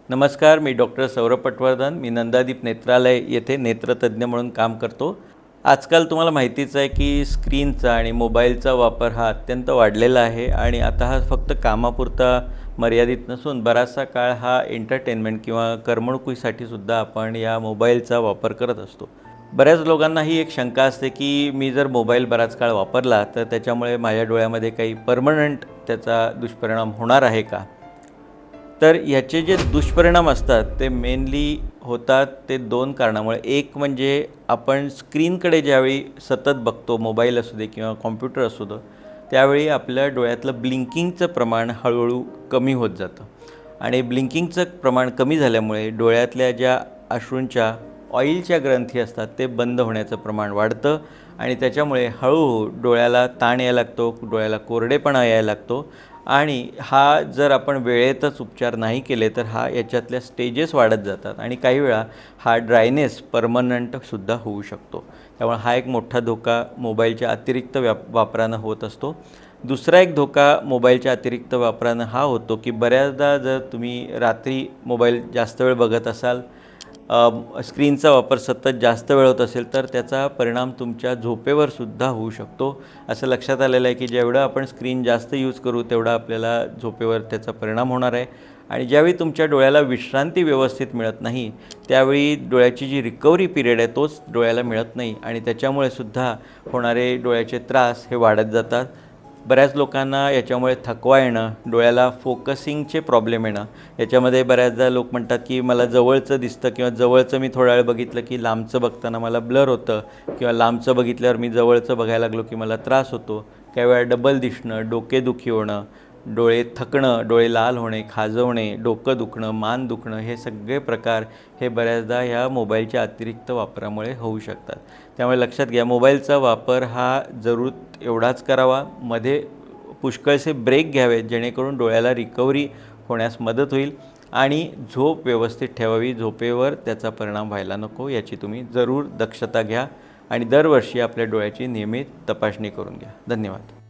नमस्कार, मी डॉक्टर सौरभ पटवर्धन. मी नंदादीप नेत्रालय येथे नेत्रतज्ञ म्हणून काम करतो. आजकाल तुम्हाला माहितीच आहे की स्क्रीनचा आणि मोबाईलचा वापर हा अत्यंत वाढलेला आहे आणि आता हा फक्त कामापुरता मर्यादित नसून बराचसा काळ हा एंटरटेनमेंट किंवा करमणुकीसाठी सुद्धा आपण या मोबाईलचा वापर करत असतो. बऱ्याच लोकांना ही एक शंका असते की मी जर मोबाईल बराच काळ वापरला तर त्याच्यामुळे माझ्या डोळ्यामध्ये काही परमनंट त्याचा दुष्परिणाम होणार आहे का? तर ह्याचे जे दुष्परिणाम असतात ते मेनली होतात ते दोन कारणामुळे. एक म्हणजे आपण स्क्रीनकडे ज्यावेळी सतत बघतो, मोबाईल असू दे किंवा कॉम्प्युटर असू दे, त्यावेळी आपल्या डोळ्यातलं ब्लिंकिंगचं प्रमाण हळूहळू कमी होत जातं आणि ब्लिंकिंगचं प्रमाण कमी झाल्यामुळे डोळ्यातल्या ज्या अश्रूंच्या ऑइलच्या ग्रंथी असतात ते बंद होण्याचं प्रमाण वाढतं आणि त्याच्यामुळे हळूहळू डोळ्याला ताण यायला लागतो, डोळ्याला कोरडेपणा यायला लागतो आणि हा जर आपण वेळेतच उपचार नाही केले तर याच्यातल्या स्टेजेस वाढत जातात आणि काही वेळा हा ड्रायनेस परमनंटसुद्धा होऊ शकतो. त्यामुळे हा एक मोठा धोका मोबाईलच्या अतिरिक्त वापरानं होत असतो. दुसरा एक धोका मोबाईलच्या अतिरिक्त वापरानं हा होतो की बऱ्याचदा जर तुम्ही रात्री मोबाईल जास्त वेळ बघत असाल, स्क्रीनचा वापर सतत जास्त वेळ होत असेल तर त्याचा परिणाम तुमच्या झोपेवर सुद्धा होऊ शकतो. असं लक्षात आलेलं आहे की जेवढं आपण स्क्रीन जास्त यूज करू तेवढा आपल्याला झोपेवर त्याचा परिणाम होणार आहे आणि ज्यावेळी तुमच्या डोळ्याला विश्रांती व्यवस्थित मिळत नाही त्यावेळी डोळ्याची जी रिकव्हरी पिरियड आहे तोच डोळ्याला मिळत नाही आणि त्याच्यामुळे सुद्धा होणारे डोळ्याचे त्रास हे वाढत जातात. बऱ्याच लोकांना याच्यामुळे थकवा येणं, डोळ्याला फोकसिंगचे प्रॉब्लेम येणं, याच्यामध्ये बऱ्याचदा लोक म्हणतात की मला जवळचं दिसतं किंवा जवळचं मी थोडा वेळ बघितलं की लांबचं बघताना मला ब्लर होतं किंवा लांबचं बघितल्यावर मी जवळचं बघायला लागलो की मला त्रास होतो. काही वेळा डबल दिसणं, डोकेदुखी होणं, डोळे थकणं, डोळे लाल होणे, खाजवणे, डोकं दुखणं, मान दुखणं, हे सगळे प्रकार हे बऱ्याचदा ह्या मोबाईलच्या अतिरिक्त वापरामुळे होऊ शकतात. त्यामुळे लक्षात घ्या, मोबाईलचा वापर हा जरूर एवढाच करावा, मध्ये पुष्कळसे ब्रेक घ्यावेत जेणेकरून डोळ्याला रिकव्हरी होण्यास मदत होईल आणि झोप व्यवस्थित ठेवावी, झोपेवर त्याचा परिणाम व्हायला नको याची तुम्ही जरूर दक्षता घ्या आणि दरवर्षी आपल्या डोळ्याची नियमित तपासणी करून घ्या. धन्यवाद.